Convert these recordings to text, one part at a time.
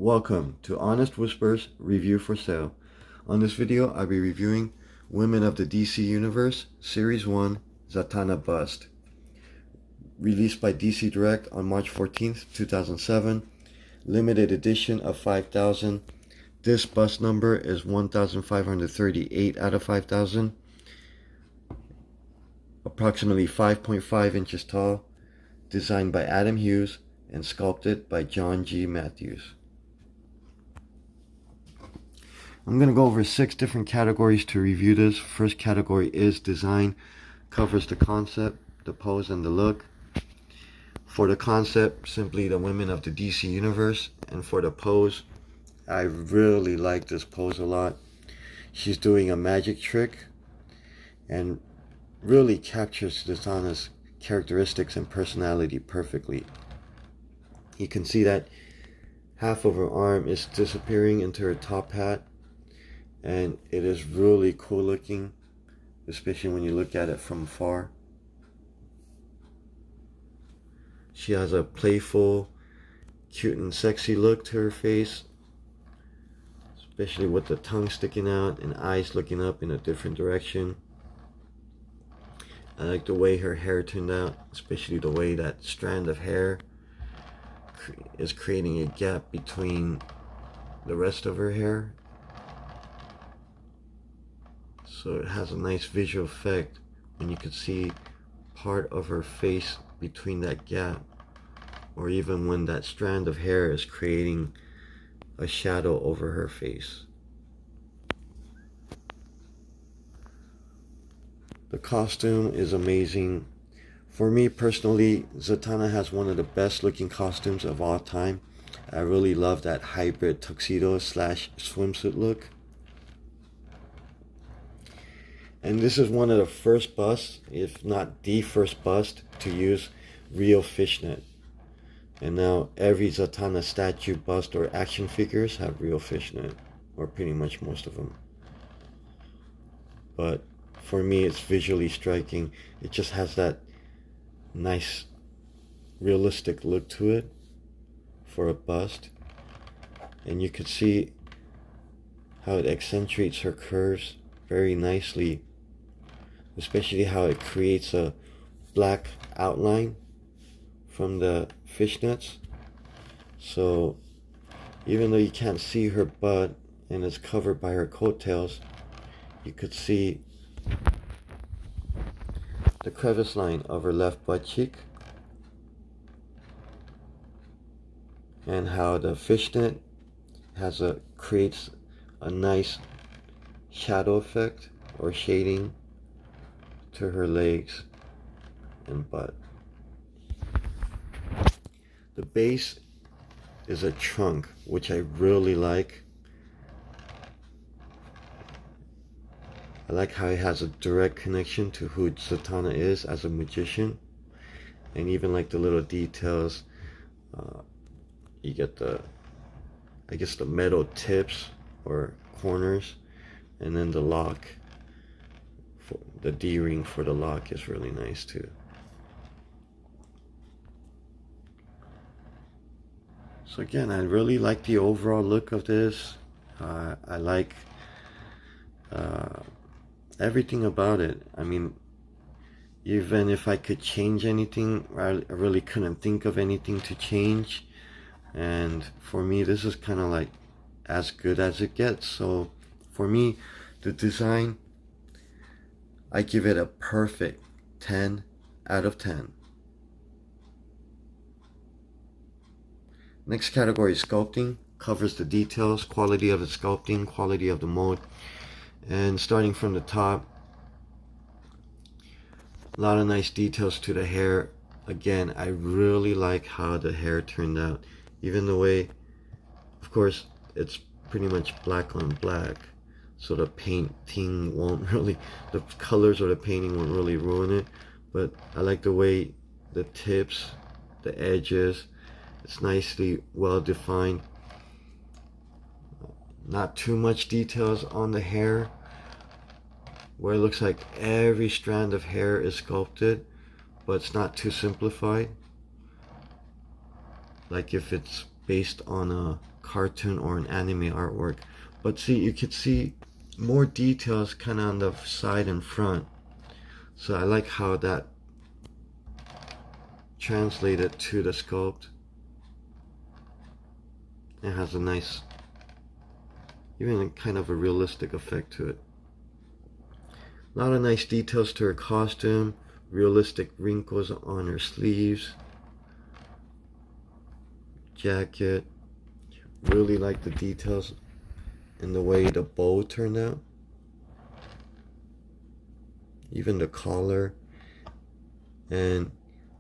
Welcome to Honest Whispers Review for Sale. On this video, I'll be reviewing Women of the DC Universe Series 1 Zatanna Bust. Released by DC Direct on March 14th, 2007. Limited edition of 5,000. This bust number is 1,538 out of 5,000. Approximately 5.5 inches tall. Designed by Adam Hughes and sculpted by John G. Matthews. I'm going to go over 6 different categories to review this. First category is design. Covers the concept, the pose, and the look. For the concept, simply the women of the DC Universe. And for the pose, I really like this pose a lot. She's doing a magic trick and really captures Zatanna's characteristics and personality perfectly. You can see that half of her arm is disappearing into her top hat, and it is really cool looking, especially when you look at it from afar. She has a playful, cute and sexy look to her face, especially with the tongue sticking out and eyes looking up in a different direction. I like the way her hair turned out, especially the way that strand of hair is creating a gap between the rest of her hair. So it has a nice visual effect when you can see part of her face between that gap, or even when that strand of hair is creating a shadow over her face. The costume is amazing. For me personally, Zatanna has one of the best looking costumes of all time. I really love that hybrid tuxedo slash swimsuit look. And this is one of the first busts, if not the first bust, to use real fishnet. And now every Zatanna statue, bust, or action figures have real fishnet, or pretty much most of them. But for me, it's visually striking. It just has that nice realistic look to it for a bust, and you could see how it accentuates her curves very nicely, especially how it creates a black outline from the fishnets. So even though you can't see her butt and it's covered by her coattails, you could see the crevice line of her left butt cheek, and how the fishnet creates a nice shadow effect or shading to her legs and butt. The base is a trunk, which I really like. I like how it has a direct connection to who Zatanna is as a magician, and even like the little details. You get the metal tips or corners, and then the lock, the D-ring for the lock is really nice too. So again, I really like the overall look of this. I like everything about it. I mean, even if I could change anything, I really couldn't think of anything to change. And for me, this is kind of like as good as it gets. So for me, the design, I give it a perfect 10 out of 10. Next category is sculpting. Covers the details, quality of the sculpting, quality of the mold. And starting from the top, a lot of nice details to the hair. Again, I really like how the hair turned out. Even the way, of course, it's pretty much black on black, so the painting won't really, the colors or the painting won't really ruin it. But I like the way the tips, the edges, it's nicely well defined. Not too much details on the hair, where it looks like every strand of hair is sculpted, but it's not too simplified. Like if it's based on a cartoon or an anime artwork. But see, you could see more details kind of on the side and front. So I like how that translated to the sculpt. It has a nice, even kind of a realistic effect to it. A lot of nice details to her costume, realistic wrinkles on her sleeves, jacket. Really like the details in the way the bow turned out. Even the collar. And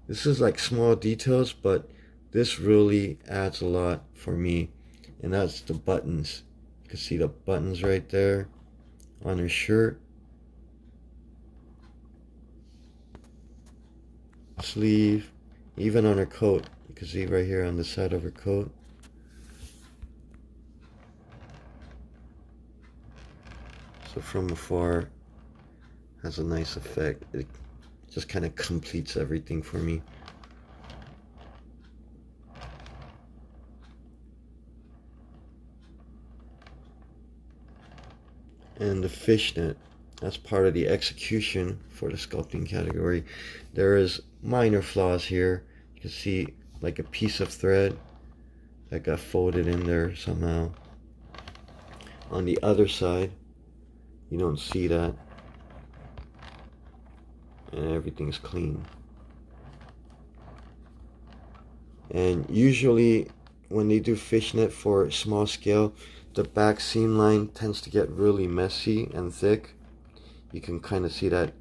this is like small details, but this really adds a lot for me. And that's the buttons. You can see the buttons right there on her shirt. Sleeve. Even on her coat. You can see right here on the side of her coat. So from afar, has a nice effect. It just kind of completes everything for me. And the fishnet, that's part of the execution for the sculpting category. There is minor flaws here. You can see like a piece of thread that got folded in there somehow. On the other side, you don't see that. And everything's clean. And usually when they do fishnet for small scale, the back seam line tends to get really messy and thick. You can kind of see that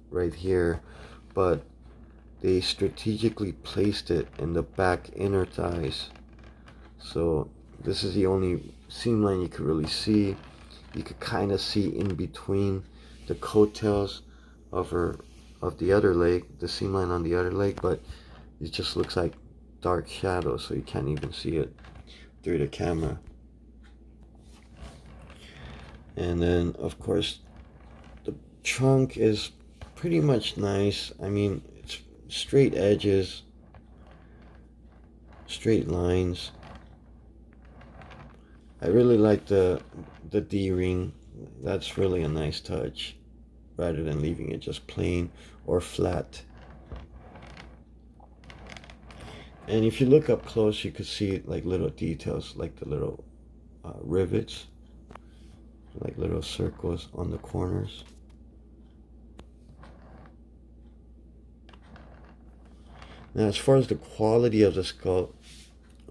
right here, but they strategically placed it in the back inner thighs. So this is the only seam line you could really see. You could kind of see in between the coattails of the other leg, the seam line on the other leg, but it just looks like dark shadow, so you can't even see it through the camera. And then of course the trunk is pretty much nice. I mean, it's straight edges, straight lines. I really like the D-ring. That's really a nice touch, rather than leaving it just plain or flat. And if you look up close, you could see like little details, like the little rivets, like little circles on the corners. Now, as far as the quality of the sculpt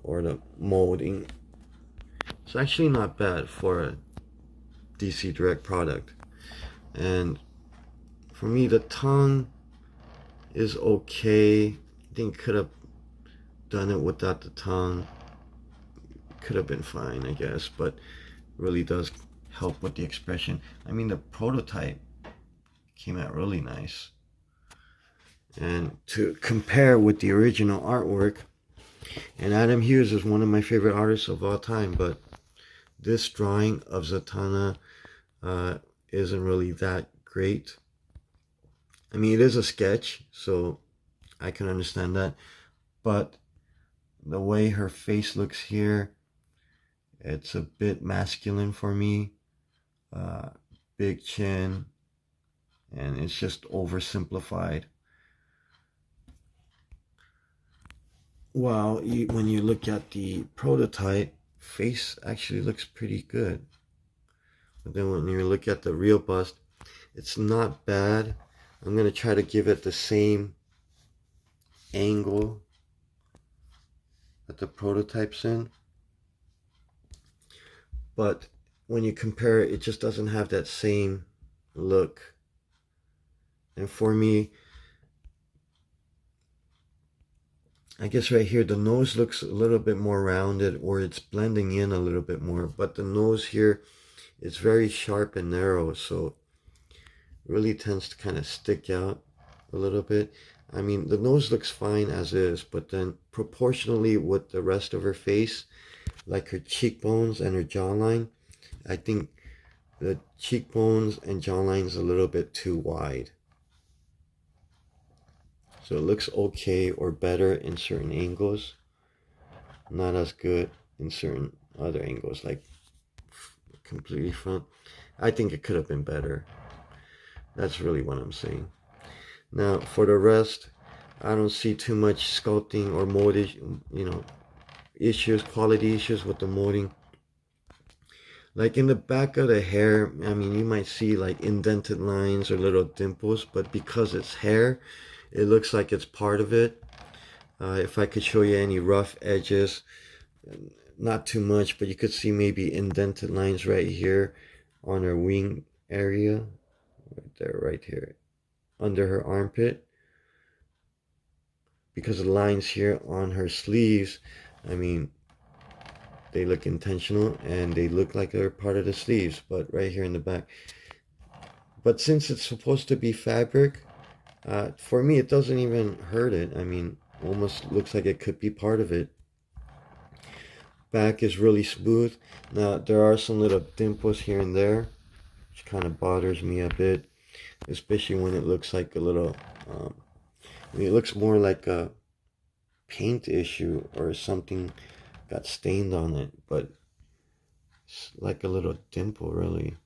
or the molding, it's actually not bad for a DC Direct product. And for me, the tongue is okay. I think could have done it without the tongue. Could have been fine, I guess, but really does help with the expression. I mean, the prototype came out really nice. And to compare with the original artwork, and Adam Hughes is one of my favorite artists of all time, but this drawing of Zatanna isn't really that great. I mean, it is a sketch, so I can understand that, but the way her face looks here, it's a bit masculine for me. Big chin, and it's just oversimplified. Well, when you look at the prototype, face actually looks pretty good. But then when you look at the real bust, it's not bad. I'm going to try to give it the same angle that the prototype's in. But when you compare it, it just doesn't have that same look. And for me, I guess right here, the nose looks a little bit more rounded, or it's blending in a little bit more. But the nose here is very sharp and narrow, so it really tends to kind of stick out a little bit. I mean, the nose looks fine as is, but then proportionally with the rest of her face, like her cheekbones and her jawline, I think the cheekbones and jawline is a little bit too wide. So it looks okay or better in certain angles. not as good in certain other angles, like completely front. I think it could have been better. That's really what I'm saying. Now for the rest, I don't see too much sculpting or molding, issues, quality issues with the molding. Like in the back of the hair, I mean, you might see like indented lines or little dimples, but because it's hair, it looks like it's part of it. If I could show you any rough edges, not too much, but you could see maybe indented lines right here on her wing area, right there, right here, under her armpit. Because the lines here on her sleeves, I mean, they look intentional and they look like they're part of the sleeves, but right here in the back. But since it's supposed to be fabric, for me, it doesn't even hurt it. I mean, almost looks like it could be part of it. Back is really smooth. Now, there are some little dimples here and there, which kind of bothers me a bit, especially when it looks like a little, I mean, it looks more like a paint issue or something got stained on it, but it's like a little dimple, really. You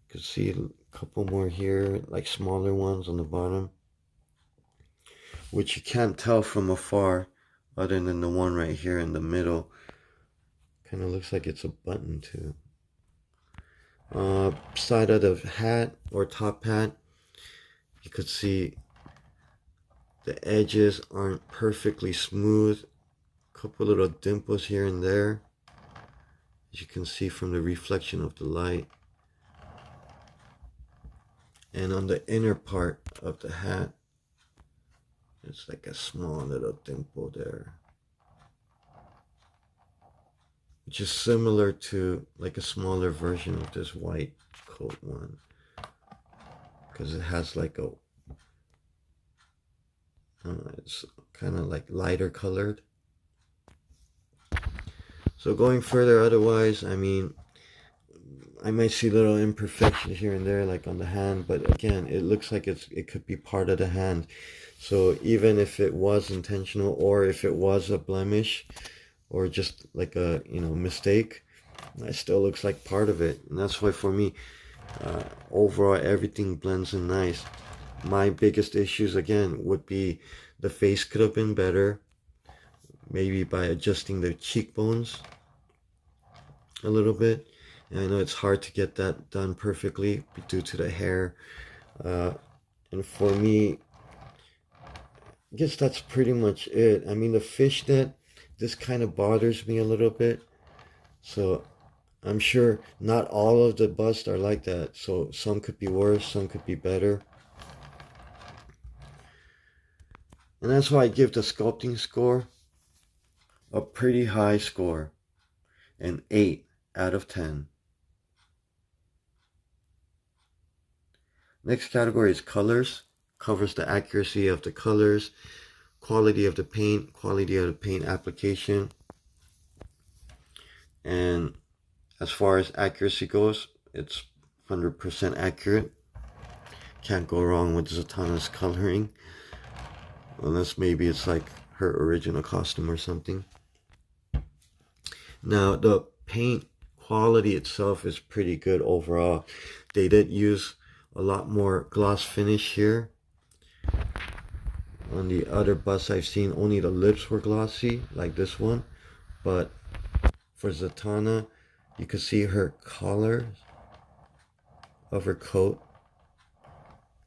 could see a couple more here, like smaller ones on the bottom, which you can't tell from afar other than the one right here in the middle. Kind of looks like it's a button too. Side of the hat or top hat, you could see the edges aren't perfectly smooth. Couple little dimples here and there, as you can see from the reflection of the light. And on the inner part of the hat, it's like a small little dimple there, which is similar to like a smaller version of this white coat one, because it has like a, it's kind of like lighter colored. So going further, otherwise, I mean, I might see little imperfections here and there, like on the hand, but again, it looks like it could be part of the hand. So even if it was intentional, or if it was a blemish, or just like a mistake, it still looks like part of it. And that's why for me, overall, everything blends in nice. My biggest issues again would be the face could have been better. Maybe by adjusting the cheekbones a little bit. And I know it's hard to get that done perfectly due to the hair. And for me, I guess that's pretty much it. I mean, the fishnet, this kind of bothers me a little bit. So I'm sure not all of the busts are like that. So some could be worse, some could be better. And that's why I give the sculpting score a pretty high score, an 8 out of 10. Next category is colors. Covers the accuracy of the colors, quality of the paint application. And as far as accuracy goes, it's 100% accurate. Can't go wrong with Zatanna's coloring, unless maybe it's like her original costume or something. Now, the paint quality itself is pretty good overall. They did use a lot more gloss finish here. On the other busts I've seen, only the lips were glossy, like this one. But for Zatanna, you can see her collar of her coat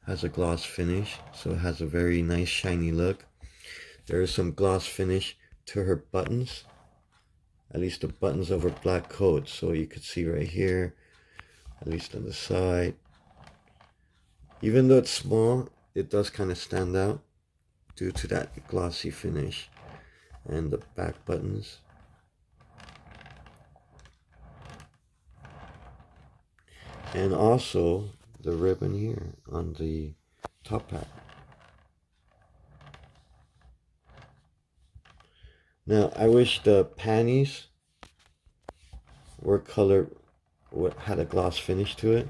has a gloss finish, so it has a very nice shiny look. There is some gloss finish to her buttons, at least the buttons of her black coat. So you could see right here, at least on the side. Even though it's small, it does kind of stand out due to that glossy finish. And the back buttons. And also the ribbon here on the top hat. Now, I wish the panties were colored, had a gloss finish to it.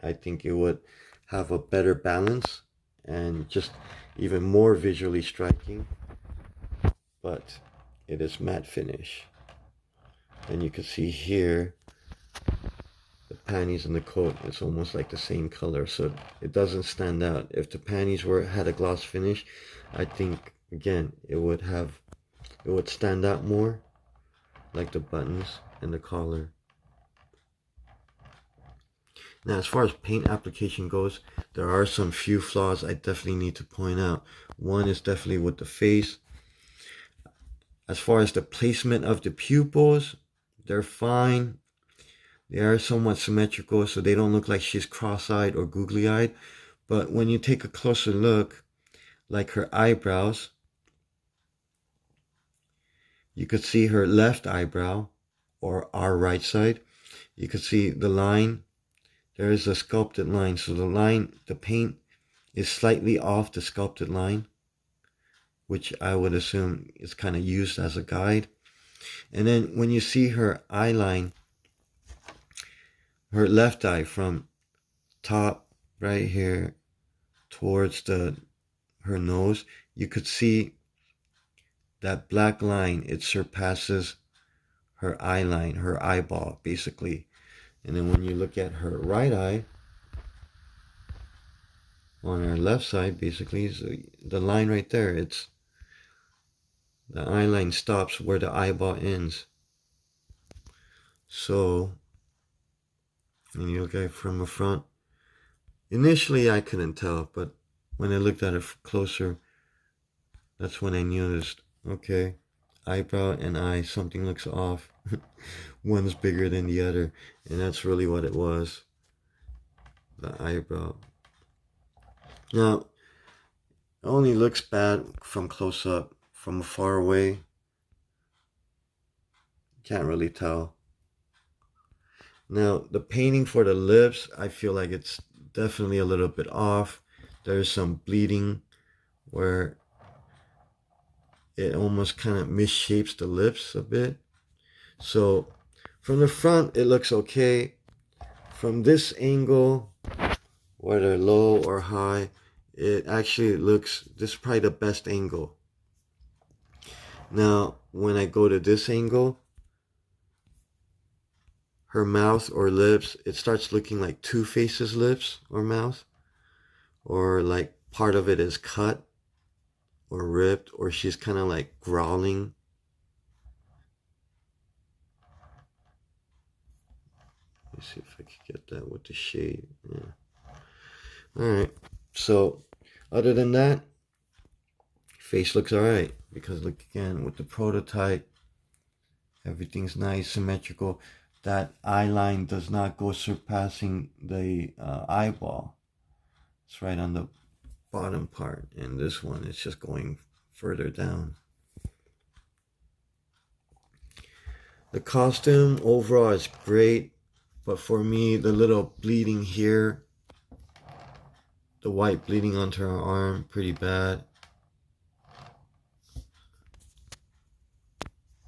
I think it would have a better balance and just even more visually striking. But it is matte finish. And you can see here, the panties and the coat, it's almost like the same color, so it doesn't stand out. If the panties had a gloss finish, I think again it would stand out more, like the buttons and the collar. Now, as far as paint application goes, there are some few flaws I definitely need to point out. One is definitely with the face. As far as the placement of the pupils, they're fine. They are somewhat symmetrical, so they don't look like she's cross-eyed or googly-eyed. But when you take a closer look, like her eyebrows, you could see her left eyebrow, or our right side. You could see the line. There is a sculpted line, so the paint is slightly off the sculpted line, which I would assume is kind of used as a guide. And then when you see her eye line, her left eye from top right here towards her nose, you could see that black line. It surpasses her eye line, her eyeball, basically. And then when you look at her right eye, on her left side, basically, so the line right there, the eye line stops where the eyeball ends. So, when you look at it from the front, initially I couldn't tell, but when I looked at it closer, that's when I noticed, okay, eyebrow and eye, something looks off. One's bigger than the other, and that's really what it was, the eyebrow. Now, it only looks bad from close up. From far away, can't really tell. Now, the painting for the lips, I feel like it's definitely a little bit off. There's some bleeding where it almost kind of misshapes the lips a bit. So from the front, it looks okay. From this angle, whether low or high, it actually looks, this is probably the best angle. Now, when I go to this angle, her mouth or lips, it starts looking like Two-Face's lips or mouth, or like part of it is cut or ripped, or she's kind of like growling. Let's see if I can get that with the shade. Yeah. Alright, so other than that, face looks alright, because look again with the prototype, everything's nice, symmetrical. That eye line does not go surpassing the eyeball. It's right on the bottom part, and this one is just going further down. The costume overall is great, but for me, the little bleeding here, the white bleeding onto her arm, pretty bad.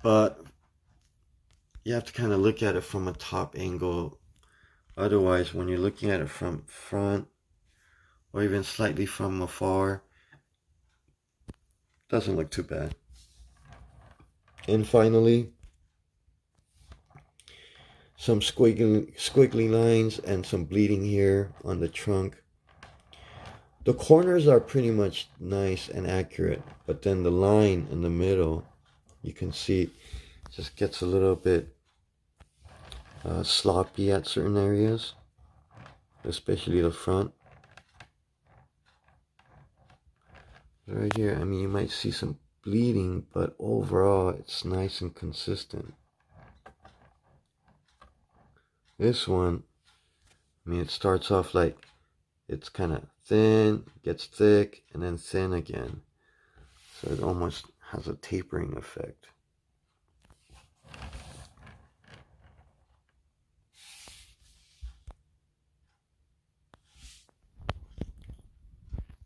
But you have to kind of look at it from a top angle. Otherwise, when you're looking at it from front, or even slightly from afar, it doesn't look too bad. And finally, some squiggly lines and some bleeding here on the trunk. The corners are pretty much nice and accurate, but then the line in the middle, you can see, just gets a little bit sloppy at certain areas, especially the front. Right here, I mean, you might see some bleeding, but overall it's nice and consistent. This one, I mean, it starts off like it's kind of thin, gets thick, and then thin again. So it almost has a tapering effect.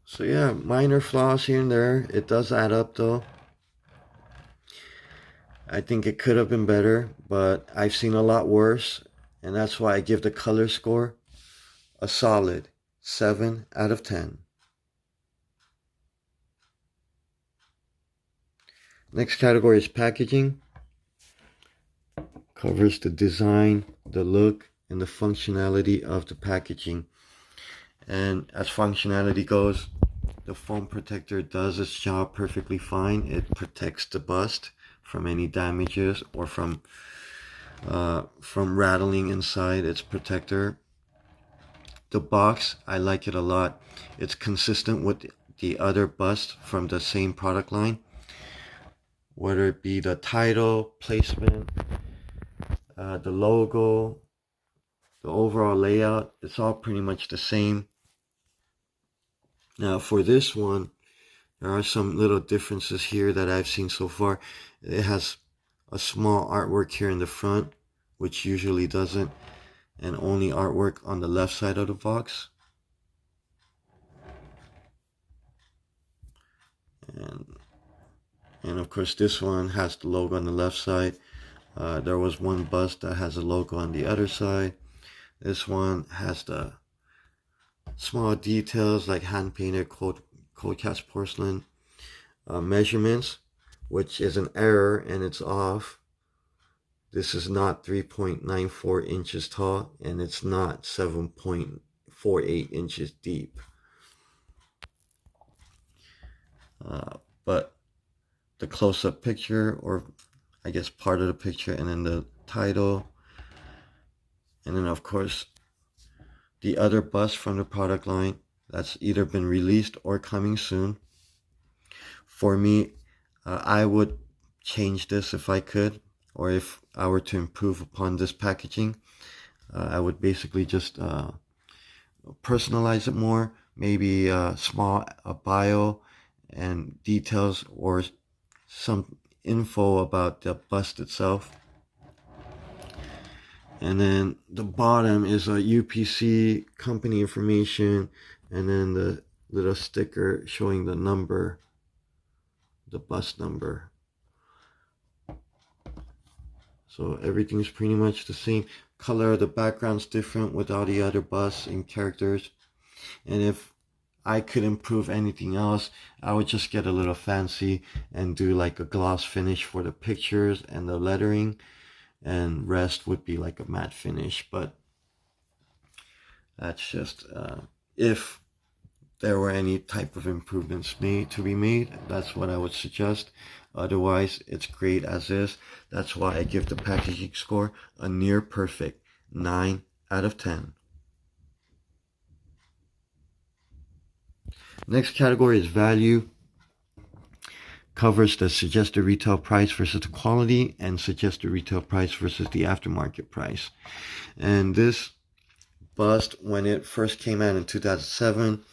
So yeah, minor flaws here and there. It does add up though. I think it could have been better, but I've seen a lot worse. And that's why I give the color score a solid 7 out of 10. Next category is packaging. Covers the design, the look, and the functionality of the packaging. And as functionality goes, the foam protector does its job perfectly fine. It protects the bust from any damages or from rattling inside its protector. The box, I like it a lot. It's consistent with the other busts from the same product line, whether it be the title, placement, the logo, the overall layout. It's all pretty much the same. Now for this one, there are some little differences here that I've seen so far. It has a small artwork here in the front, which usually doesn't, and only artwork on the left side of the box. And of course this one has the logo on the left side. There was one bust that has a logo on the other side. This one has the small details like hand painted cold cast porcelain. Measurements, which is an error and it's off. This is not 3.94 inches tall, and it's not 7.48 inches deep. But the close-up picture, or I guess part of the picture, and then the title, and then of course the other bust from the product line that's either been released or coming soon. For me, I would change this if I could, or if I were to improve upon this packaging. I would basically just personalize it more, maybe a bio and details or some info about the bust itself. And then the bottom is a UPC company information, and then the little sticker showing the number, the bust number. So everything's pretty much the same. Color of the background's different with all the other busts and characters. And if I could improve anything else, I would just get a little fancy and do like a gloss finish for the pictures and the lettering, and rest would be like a matte finish. But that's just if there were any type of improvements to be made, that's what I would suggest. Otherwise, it's great as is. That's why I give the packaging score a near perfect 9 out of 10. Next category is value. Covers the suggested retail price versus the quality, and suggested retail price versus the aftermarket price. And this bust, when it first came out in 2007,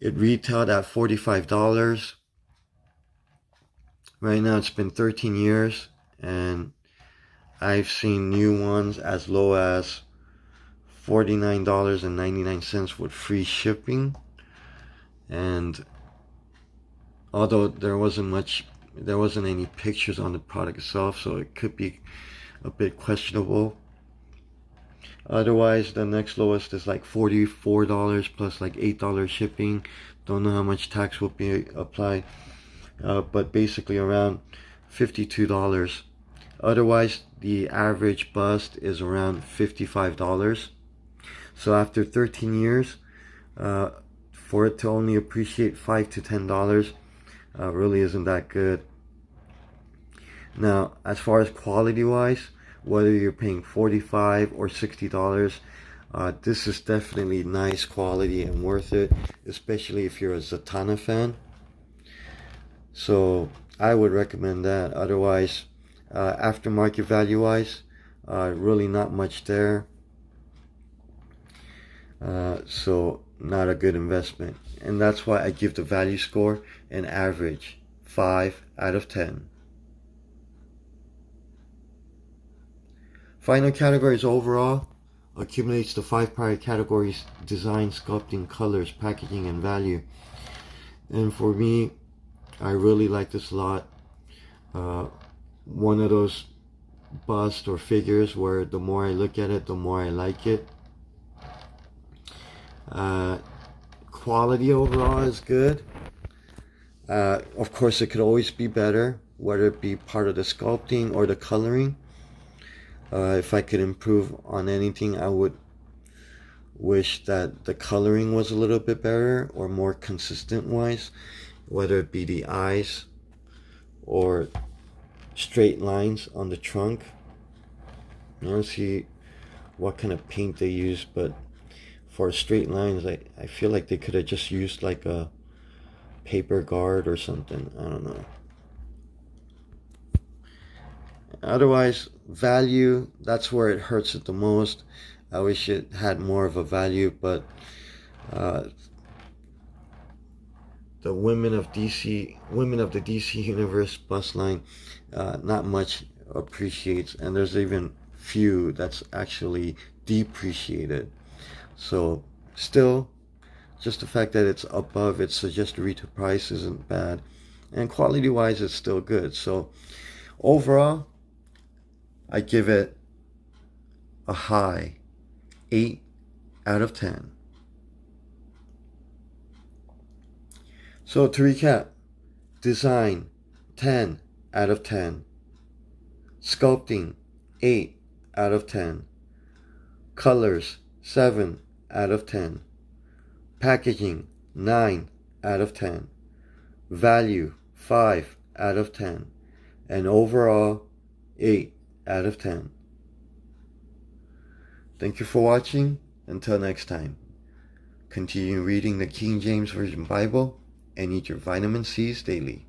it retailed at $45. Right now it's been 13 years, and I've seen new ones as low as $49.99 with free shipping. And although there wasn't any pictures on the product itself, so it could be a bit questionable. Otherwise, the next lowest is like $44 plus like $8 shipping. Don't know how much tax will be applied, but basically around $52. Otherwise, the average bust is around $55. So after 13 years, for it to only appreciate $5 to $10 really isn't that good. Now, as far as quality wise, whether you're paying $45 or $60, this is definitely nice quality and worth it, especially if you're a Zatanna fan. So I would recommend that. Otherwise, aftermarket value wise, really not much there. So not a good investment. And that's why I give the value score an average 5 out of 10. Final category is overall. Accumulates the 5 prior categories: design, sculpting, colors, packaging, and value. And for me, I really like this a lot. One of those busts or figures where the more I look at it, the more I like it. Quality overall is good. Of course, it could always be better, whether it be part of the sculpting or the coloring. If I could improve on anything, I would wish that the coloring was a little bit better or more consistent wise, whether it be the eyes or straight lines on the trunk. I don't see what kind of paint they use, but for straight lines, I feel like they could have just used like a paper guard or something. I don't know. Otherwise, value, that's where it hurts it the most. I wish it had more of a value, but the women of the DC Universe bus line, not much appreciates, and there's even few that's actually depreciated. So still, just the fact that it's above its suggested retail price isn't bad, and quality wise it's still good. So overall, I give it a high 8 out of 10. So to recap, design 10 out of 10, sculpting 8 out of 10, colors 7 out of 10, packaging 9 out of 10, value 5 out of 10, and overall 8 out of 10. Thank you for watching. Until next time, continue reading the King James Version Bible and eat your vitamin C's daily.